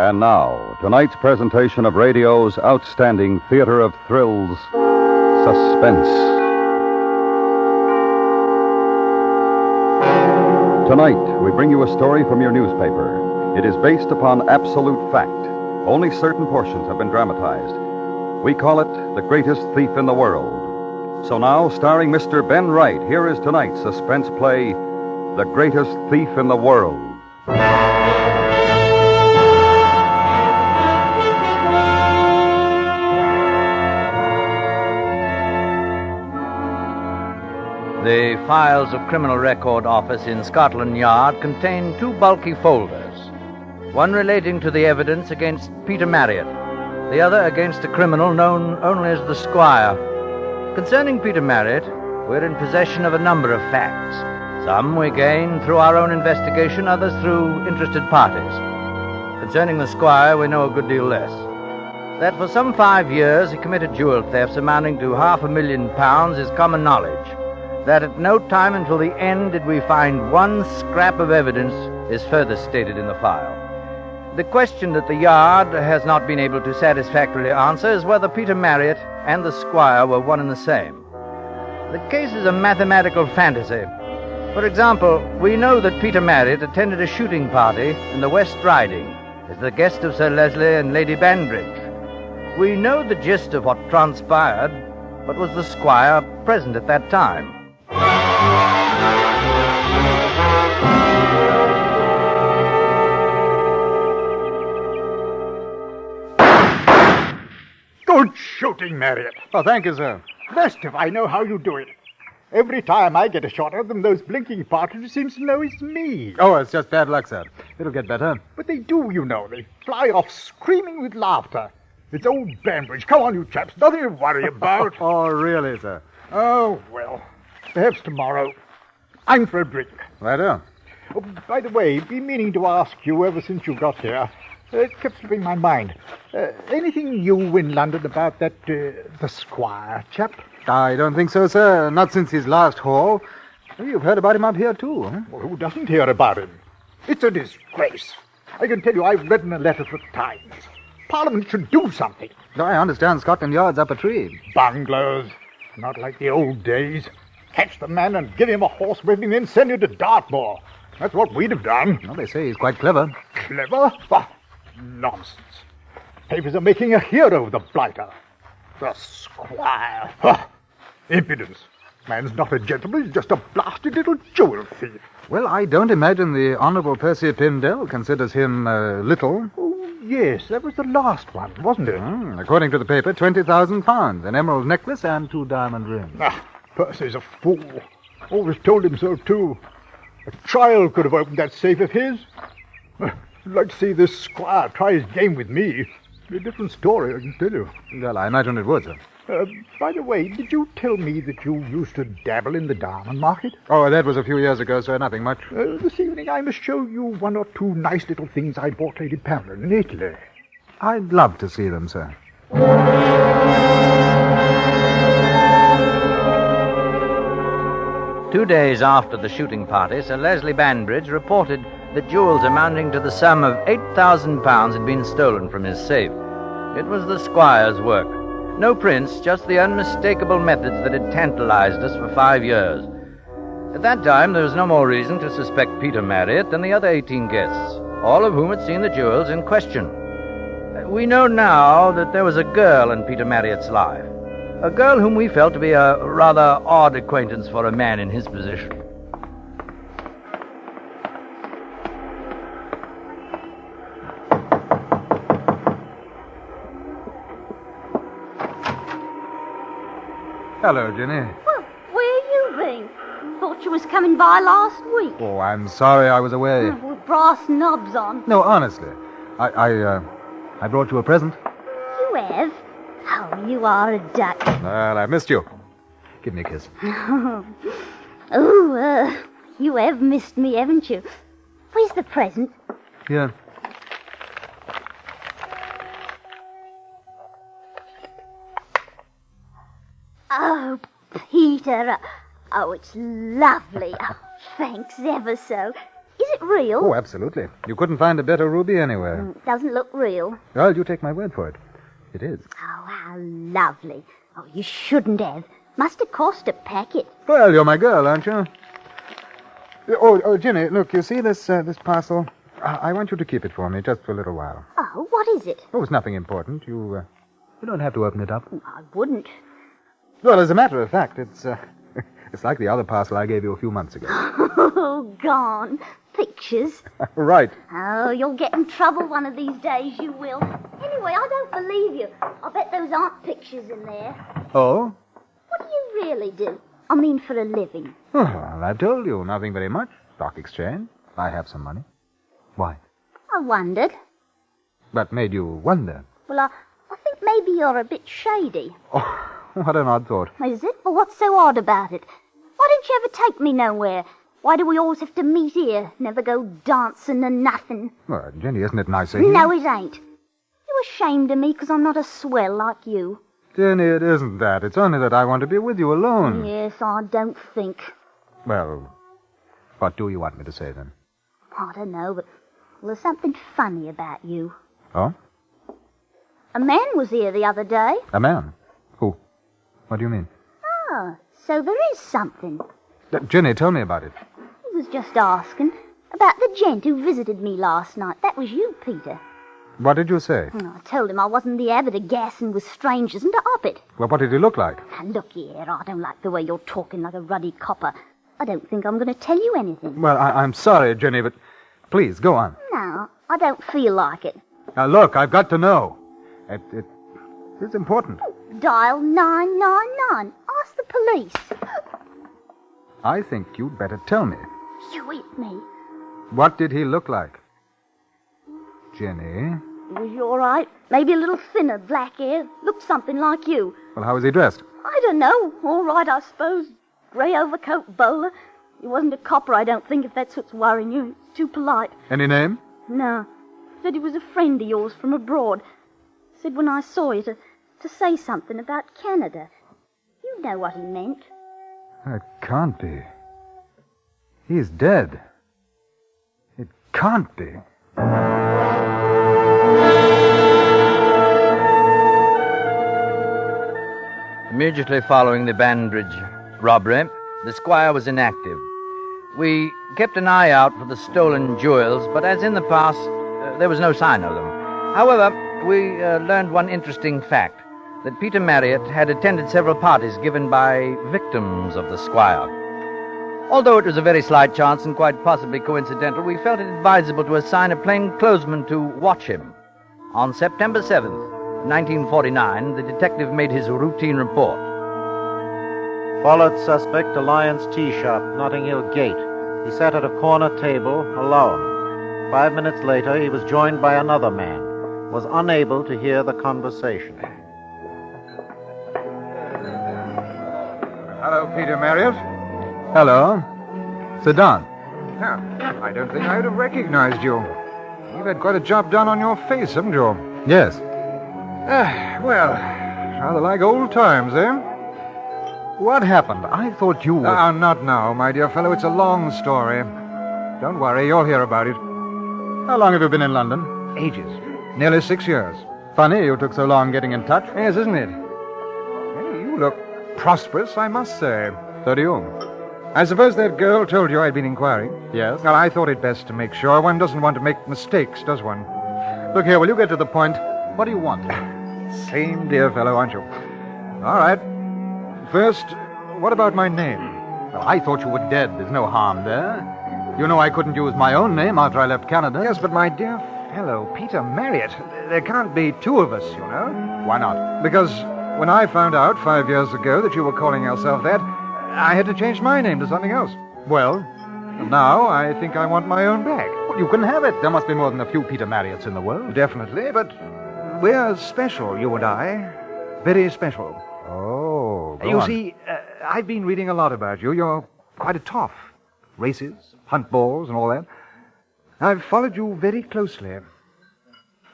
And now, tonight's presentation of radio's outstanding theater of thrills, Suspense. Tonight, we bring you a story from your newspaper. It is based upon absolute fact. Only certain portions have been dramatized. We call it The Greatest Thief in the World. So now, starring Mr. Ben Wright, here is tonight's suspense play, The Greatest Thief in the World. The files of Criminal Record Office in Scotland Yard contain two bulky folders, one relating to the evidence against Peter Marriott, the other against a criminal known only as the Squire. Concerning Peter Marriott, we're in possession of a number of facts. Some we gain through our own investigation, others through interested parties. Concerning the Squire, we know a good deal less. That for some 5 years he committed jewel thefts amounting to £500,000 is common knowledge. That at no time until the end did we find one scrap of evidence is further stated in the file. The question that the Yard has not been able to satisfactorily answer is whether Peter Marriott and the Squire were one and the same. The case is a mathematical fantasy. For example, we know that Peter Marriott attended a shooting party in the West Riding as the guest of Sir Leslie and Lady Banbridge. We know the gist of what transpired, but was the Squire present at that time? Good shooting, Marriott. Oh, thank you, sir. Best if I know how you do it. Every time I get a shot at them, those blinking partridges seem to know it's me. Oh, it's just bad luck, sir. It'll get better. But they do, you know. They fly off screaming with laughter. It's old Banbridge. Come on, you chaps. Nothing to worry about. Oh, really, sir? Oh, well. Perhaps tomorrow. I'm for a drink. Righto. Oh, by the way, been meaning to ask you ever since you got here. It kept slipping my mind. Anything new in London about that, the Squire chap? I don't think so, sir. Not since his last haul. You've heard about him up here, too, huh? Well, who doesn't hear about him? It's a disgrace. I can tell you I've written a letter to the Times. Parliament should do something. I understand Scotland Yard's up a tree. Bungalows. Not like the old days. Catch the man and give him a horsewhipping, then send him to Dartmoor. That's what we'd have done. Well, they say he's quite clever. Clever? Bah, nonsense. Papers are making a hero of the blighter. The Squire. Huh. Impudence. Man's not a gentleman, he's just a blasted little jewel thief. Well, I don't imagine the Honourable Percy Pindell considers him little. Oh, yes, that was the last one, wasn't it? According to the paper, £20,000, an emerald necklace and 2 diamond rings. Percy's a fool. Always told him so, too. A child could have opened that safe of his. I'd like to see this Squire try his game with me. It'd be a different story, I can tell you. Well, I imagine it would, sir. By the way, did you tell me that you used to dabble in the diamond market? Oh, that was a few years ago, sir. Nothing much. This evening I must show you 1 or 2 nice little things I bought Lady Pamela in Italy. I'd love to see them, sir. 2 days after the shooting party, Sir Leslie Banbridge reported that jewels amounting to the sum of £8,000 had been stolen from his safe. It was the Squire's work. No prints, just the unmistakable methods that had tantalized us for 5 years. At that time, there was no more reason to suspect Peter Marriott than the other 18 guests, all of whom had seen the jewels in question. We know now that there was a girl in Peter Marriott's life, a girl whom we felt to be a rather odd acquaintance for a man in his position. Hello, Jenny. Well, where you been? Thought you was coming by last week. Oh, I'm sorry I was away. With brass knobs on. No, honestly. I brought you a present. You have? Oh, you are a duck. Well, I missed you. Give me a kiss. You have missed me, haven't you? Where's the present? Here. Oh, Peter. Oh, it's lovely. Oh, thanks ever so. it real? Oh, absolutely. You couldn't find a better ruby anywhere. It doesn't look real. Well, you take my word for it. It is. Oh, how lovely. Oh, you shouldn't have. Must have cost a packet. Well, you're my girl, aren't you? Oh, Ginny, look, you see this parcel? I want you to keep it for me just for a little while. Oh, what is it? Oh, it's nothing important. You don't have to open it up. I wouldn't. Well, as a matter of fact, it's like the other parcel I gave you a few months ago. Oh, gone. Pictures. Right. Oh, you'll get in trouble one of these days, you will. Anyway, I don't believe you. I bet those aren't pictures in there. Oh? What do you really do? I mean, for a living. Oh, well, I've told you, nothing very much. Stock exchange. I have some money. Why? I wondered. What made you wonder? Well, I think maybe you're a bit shady. Oh, what an odd thought. Is it? Well, what's so odd about it? Why don't you ever take me nowhere? Why do we always have to meet here? Never go dancing and nothing. Well, Jenny, isn't it nice of you? No, it ain't. You ashamed of me because I'm not a swell like you. Jenny, it isn't that. It's only that I want to be with you alone. Yes, I don't think. Well, what do you want me to say, then? I don't know, but there's something funny about you. Oh? A man was here the other day. A man? Who? What do you mean? Oh, so there is something. Jenny, tell me about it. He was just asking about the gent who visited me last night. That was you, Peter. What did you say? I told him I wasn't the habit of gassing with strangers and to up it. Well, what did he look like? And look here, I don't like the way you're talking like a ruddy copper. I don't think I'm going to tell you anything. Well, I'm sorry, Jenny, but please, go on. No, I don't feel like it. Now, look, I've got to know. It's important. Dial 999. Ask the police. I think you'd better tell me. You hit me. What did he look like? Jenny? Was he all right? Maybe a little thinner, black hair. Looked something like you. Well, how was he dressed? I don't know. All right, I suppose. Grey overcoat, bowler. He wasn't a copper, I don't think, if that's what's worrying you. He's too polite. Any name? No. Said he was a friend of yours from abroad. Said when I saw you to say something about Canada. You know what he meant. It can't be. He's dead. It can't be. Immediately following the Bandridge robbery, the squire was inactive. We kept an eye out for the stolen jewels, but as in the past, there was no sign of them. However, we learned one interesting fact, that Peter Marriott had attended several parties given by victims of the squire. Although it was a very slight chance and quite possibly coincidental, we felt it advisable to assign a plainclothesman to watch him. On September 7th, 1949, the detective made his routine report. Followed suspect to Lyons Tea Shop, Notting Hill Gate. He sat at a corner table, alone. 5 minutes later, he was joined by another man. Was unable to hear the conversation. Hello, Peter Marriott. Hello. Sit down. Yeah, I don't think I would have recognized you. You've had quite a job done on your face, haven't you? Yes. Well, rather like old times, eh? What happened? I thought you were... Not now, my dear fellow. It's a long story. Don't worry, you'll hear about it. How long have you been in London? Ages. Nearly 6 years. Funny you took so long getting in touch. Yes, isn't it? Hey, you look prosperous, I must say. So do you. I suppose that girl told you I'd been inquiring? Yes. Well, I thought it best to make sure. One doesn't want to make mistakes, does one? Look here, will you get to the point? What do you want? Same dear fellow, aren't you? All right. First, what about my name? Well, I thought you were dead. There's no harm there. You know I couldn't use my own name after I left Canada. Yes, but my dear fellow, Peter Marriott, there can't be two of us, you know. Why not? Because when I found out 5 years ago that you were calling yourself that, I had to change my name to something else. Well? And now I think I want my own back. Well, you can have it. There must be more than a few Peter Marriotts in the world. Definitely, but we're special, you and I. Very special. Oh, go You on. see, I've been reading a lot about you. You're quite a toff. Races, hunt balls, and all that. I've followed you very closely.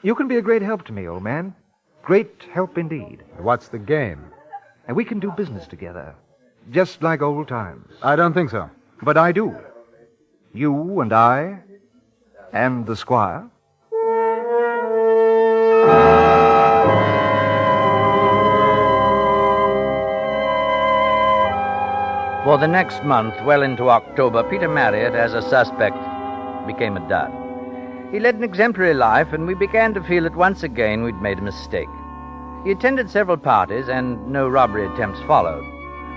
You can be a great help to me, old man. Great help indeed. What's the game? And we can do business together. Just like old times. I don't think so. But I do. You and I and the squire. For the next month, well into October, Peter Marriott, as a suspect, became a dud. He led an exemplary life, and we began to feel that once again we'd made a mistake. He attended several parties, and no robbery attempts followed.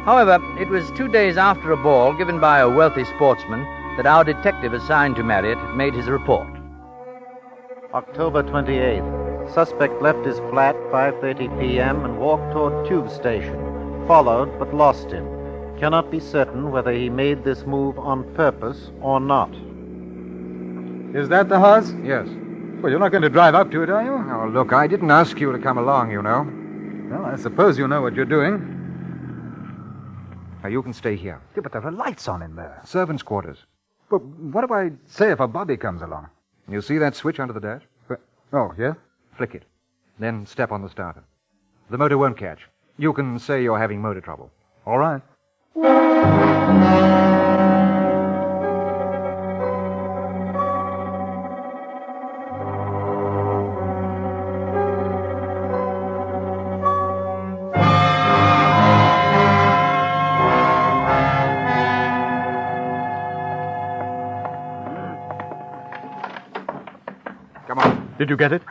However, it was 2 days after a ball given by a wealthy sportsman that our detective assigned to Marriott made his report. October 28th. Suspect left his flat 5:30 p.m. and walked toward Tube Station. Followed, but lost him. Cannot be certain whether he made this move on purpose or not. Is that the house? Yes. Well, you're not going to drive up to it, are you? Oh, look, I didn't ask you to come along, you know. Well, I suppose you know what you're doing. Now, you can stay here. Yeah, but there are lights on in there. Servants' quarters. But what do I say if a bobby comes along? You see that switch under the dash? Oh, yeah? Flick it. Then step on the starter. The motor won't catch. You can say you're having motor trouble. All right. Come on. Did you get it?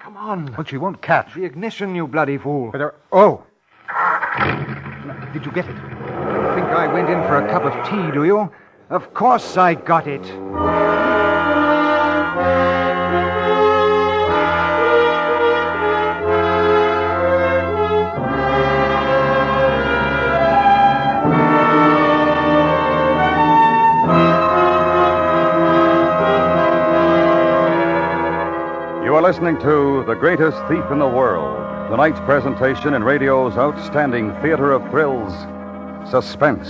Come on. Well, she won't catch. The ignition, you bloody fool. Oh. Did you get it? You think I went in for a cup of tea, do you? Of course I got it. You are listening to The Greatest Thief in the World, tonight's presentation in radio's outstanding theater of thrills, Suspense.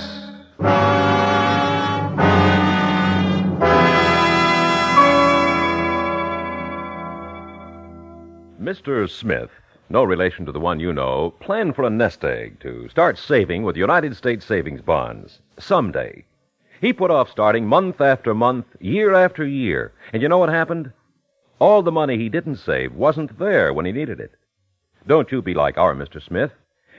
Mr. Smith, no relation to the one you know, planned for a nest egg to start saving with United States savings bonds someday. He put off starting month after month, year after year, and you know what happened? All the money he didn't save wasn't there when he needed it. Don't you be like our Mr. Smith.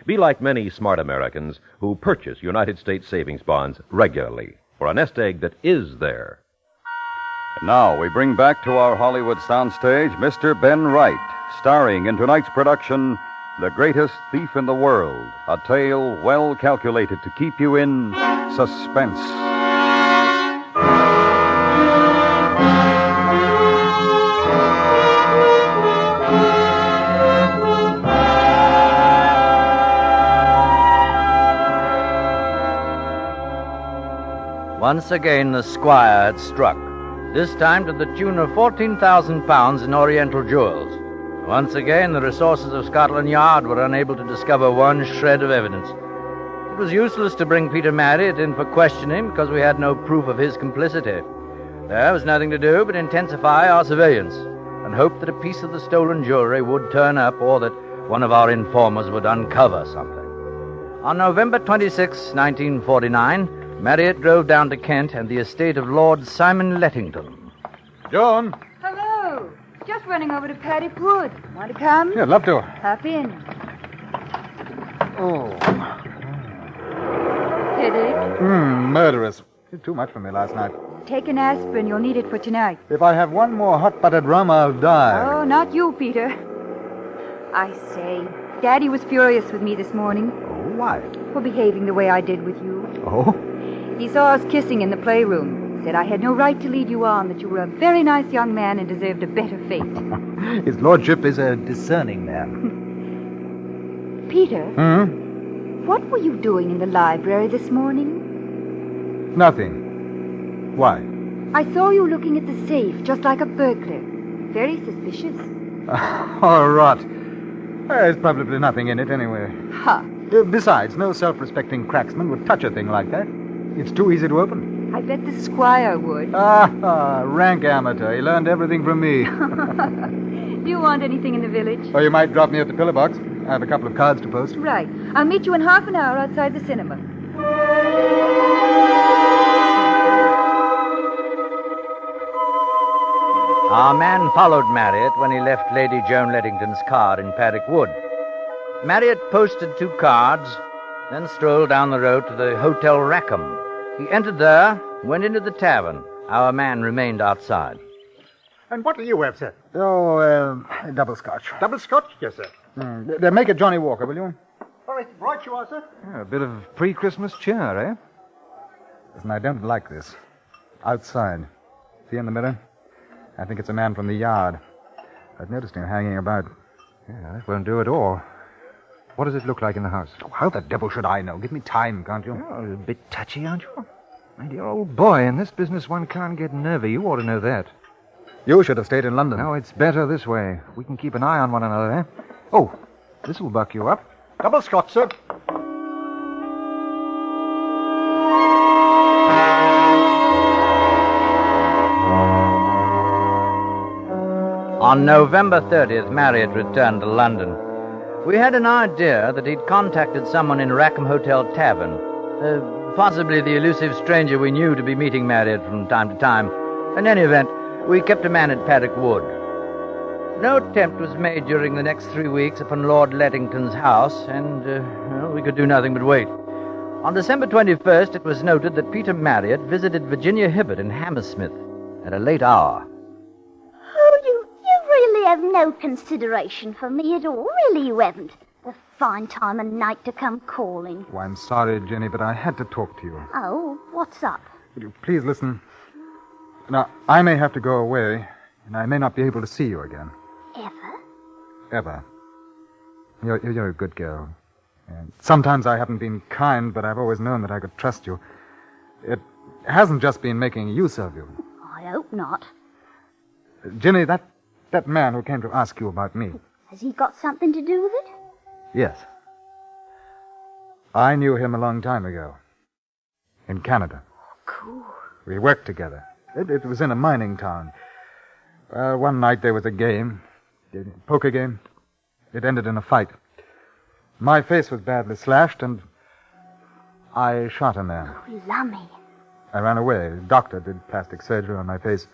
Be like many smart Americans who purchase United States savings bonds regularly for a nest egg that is there. And now we bring back to our Hollywood soundstage Mr. Ben Wright, starring in tonight's production, The Greatest Thief in the World, a tale well calculated to keep you in suspense. Once again, the squire had struck, this time to the tune of £14,000 in Oriental jewels. Once again, the resources of Scotland Yard were unable to discover one shred of evidence. It was useless to bring Peter Marriott in for questioning because we had no proof of his complicity. There was nothing to do but intensify our surveillance and hope that a piece of the stolen jewelry would turn up or that one of our informers would uncover something. On November 26, 1949, Marriott drove down to Kent and the estate of Lord Simon Lettington. Joan? Hello. Just running over to Paddy Wood. Want to come? Yeah, love to. Hop in. Oh. Headache? Murderous. Did too much for me last night. Take an aspirin. You'll need it for tonight. If I have one more hot buttered rum, I'll die. Oh, not you, Peter. I say, Daddy was furious with me this morning. Oh, why? For behaving the way I did with you. Oh? He saw us kissing in the playroom. Said I had no right to lead you on, that you were a very nice young man and deserved a better fate. His lordship is a discerning man. Peter? Hmm? What were you doing in the library this morning? Nothing. Why? I saw you looking at the safe, just like a burglar. Very suspicious. Oh, rot. There's probably nothing in it anyway. Ha! Besides, no self-respecting cracksman would touch a thing like that. It's too easy to open. I bet the squire would. Rank amateur. He learned everything from me. Do you want anything in the village? Or you might drop me at the pillar box. I have a couple of cards to post. Right. I'll meet you in half an hour outside the cinema. Our man followed Marriott when he left Lady Joan Lettington's car in Paddock Wood. Marriott posted 2 cards, then strolled down the road to the Hotel Rackham. He entered there, went into the tavern. Our man remained outside. And what do you have, sir? Double scotch. Double scotch? Yes, sir. Make it Johnny Walker, will you? All right, right you are, sir. Yeah, a bit of pre-Christmas cheer, eh? Listen, I don't like this. Outside. See in the mirror? I think it's a man from the yard. I've noticed him hanging about. Yeah, that won't do at all. What does it look like in the house? Oh, how the devil should I know? Give me time, can't you? You're a bit touchy, aren't you? My dear old boy, in this business one can't get nervy. You ought to know that. You should have stayed in London. No, it's better this way. We can keep an eye on one another, eh? Oh, this will buck you up. Double scotch, sir. On November 30th, Marriott returned to London. We had an idea that he'd contacted someone in Rackham Hotel Tavern, possibly the elusive stranger we knew to be meeting Marriott from time to time. In any event, we kept a man at Paddock Wood. No attempt was made during the next 3 weeks upon Lord Lettington's house, and we could do nothing but wait. On December 21st, it was noted that Peter Marriott visited Virginia Hibbert in Hammersmith at a late hour. You really have no consideration for me at all. Really, you haven't. A fine time of night to come calling. Oh, I'm sorry, Jenny, but I had to talk to you. Oh, what's up? Would you please listen? Now, I may have to go away, and I may not be able to see you again. Ever. You're a good girl. And sometimes I haven't been kind, but I've always known that I could trust you. It hasn't just been making use of you. I hope not. Jenny, that man who came to ask you about me. Has he got something to do with it? Yes. I knew him a long time ago. In Canada. Cool. We worked together. It was in a mining town. One night there was a game. A poker game. It ended in a fight. My face was badly slashed, and I shot a man. Oh, lummy. I ran away. The doctor did plastic surgery on my face.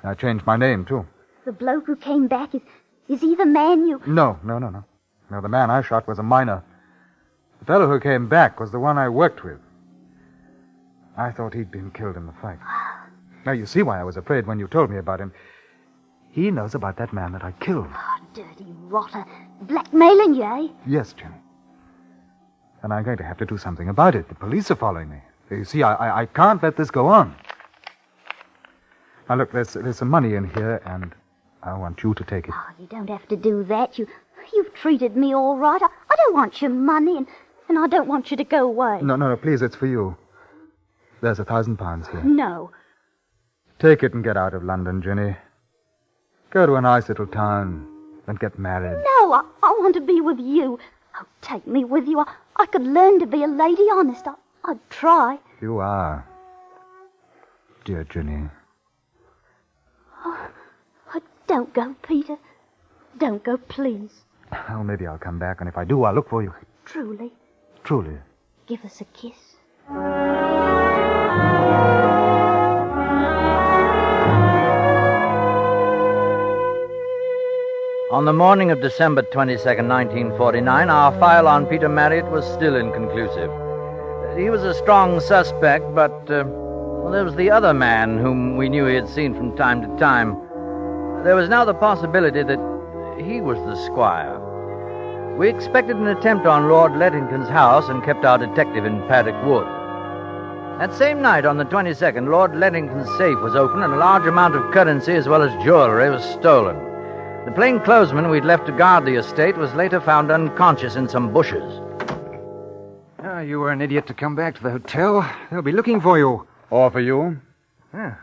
I changed my name, too. The bloke who came back, is he the man you... No. No, the man I shot was a miner. The fellow who came back was the one I worked with. I thought he'd been killed in the fight. Now, you see why I was afraid when you told me about him. He knows about that man that I killed. Oh, dirty rotter. Blackmailing you, eh? Yes, Jim. And I'm going to have to do something about it. The police are following me. You see, I can't let this go on. Now, look, there's some money in here, and I want you to take it. Oh, you don't have to do that. You've treated me all right. I don't want your money, and I don't want you to go away. No, please, it's for you. There's £1,000 here. No. Take it and get out of London, Jenny. Go to a nice little town and get married. No, I want to be with you. Oh, take me with you. I could learn to be a lady, honest. I'd try. You are. Dear Jenny. Oh, don't go, Peter. Don't go, please. Oh, maybe I'll come back, and if I do, I'll look for you. Truly. Truly. Give us a kiss. On the morning of December 22nd, 1949, our file on Peter Marriott was still inconclusive. He was a strong suspect, but there was the other man whom we knew he had seen from time to time. There was now the possibility that he was the squire. We expected an attempt on Lord Lettington's house and kept our detective in Paddock Wood. That same night, on the 22nd, Lord Lettington's safe was opened and a large amount of currency as well as jewelry was stolen. The plainclothesman we'd left to guard the estate was later found unconscious in some bushes. Ah, you were an idiot to come back to the hotel. They'll be looking for you. Or for you? Yeah,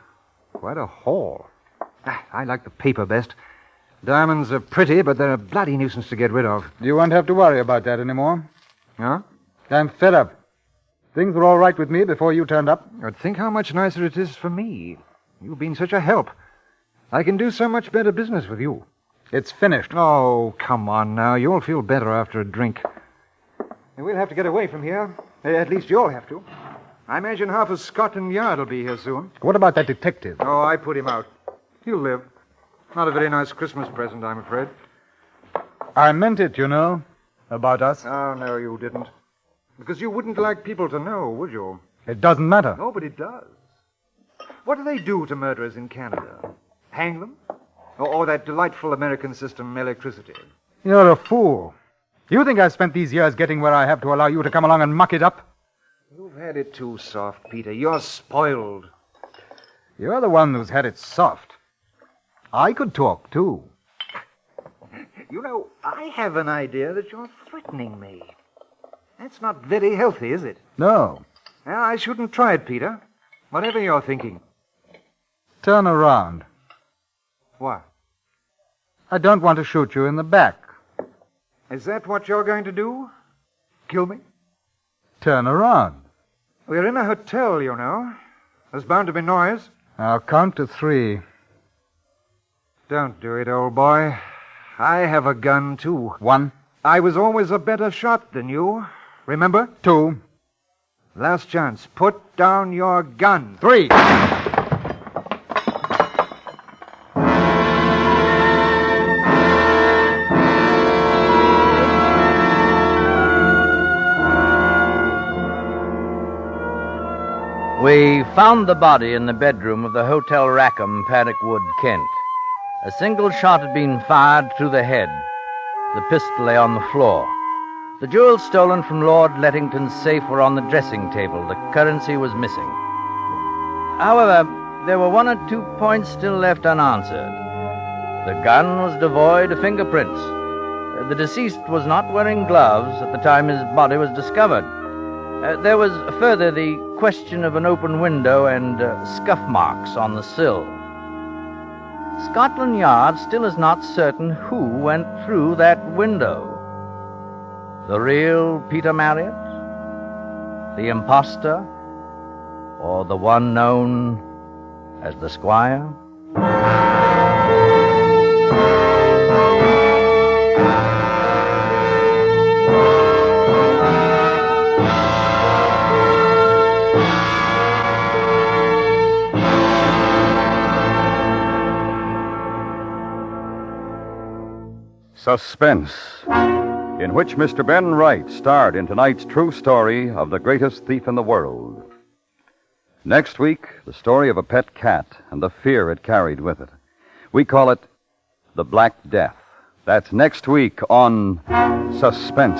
quite a haul. I like the paper best. Diamonds are pretty, but they're a bloody nuisance to get rid of. You won't have to worry about that anymore. Huh? I'm fed up. Things were all right with me before you turned up. But think how much nicer it is for me. You've been such a help. I can do so much better business with you. It's finished. Oh, come on now. You'll feel better after a drink. And we'll have to get away from here. At least you'll have to. I imagine half of Scotland Yard will be here soon. What about that detective? Oh, I put him out. He'll live. Not a very nice Christmas present, I'm afraid. I meant it, you know, about us. Oh, no, you didn't. Because you wouldn't like people to know, would you? It doesn't matter. No, but it does. What do they do to murderers in Canada? Hang them? Or that delightful American system, electricity? You're a fool. You think I spent these years getting where I have to allow you to come along and muck it up? You've had it too soft, Peter. You're spoiled. You're the one who's had it soft. I could talk, too. You know, I have an idea that you're threatening me. That's not very healthy, is it? No. Well, I shouldn't try it, Peter. Whatever you're thinking. Turn around. What? I don't want to shoot you in the back. Is that what you're going to do? Kill me? Turn around. We're in a hotel, you know. There's bound to be noise. I'll count to 3. Don't do it, old boy. I have a gun, too. 1. I was always a better shot than you. Remember? 2. Last chance. Put down your gun. 3. We found the body in the bedroom of the Hotel Rackham, Paddockwood, Kent. A single shot had been fired through the head. The pistol lay on the floor. The jewels stolen from Lord Lettington's safe were on the dressing table. The currency was missing. However, there were 1 or 2 points still left unanswered. The gun was devoid of fingerprints. The deceased was not wearing gloves at the time his body was discovered. There was further the question of an open window and scuff marks on the sill. Scotland Yard still is not certain who went through that window. The real Peter Marriott? The imposter? Or the one known as the Squire? Suspense, in which Mr. Ben Wright starred in tonight's true story of the greatest thief in the world. Next week, the story of a pet cat and the fear it carried with it. We call it The Black Death. That's next week on Suspense.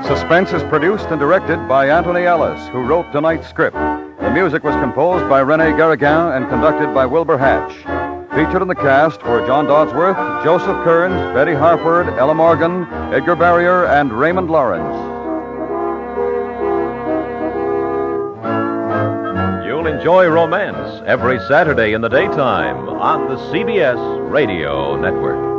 Suspense is produced and directed by Anthony Ellis, who wrote tonight's script. The music was composed by René Garrigan and conducted by Wilbur Hatch. Featured in the cast were John Dodsworth, Joseph Kearns, Betty Harford, Ella Morgan, Edgar Barrier, and Raymond Lawrence. You'll enjoy romance every Saturday in the daytime on the CBS Radio Network.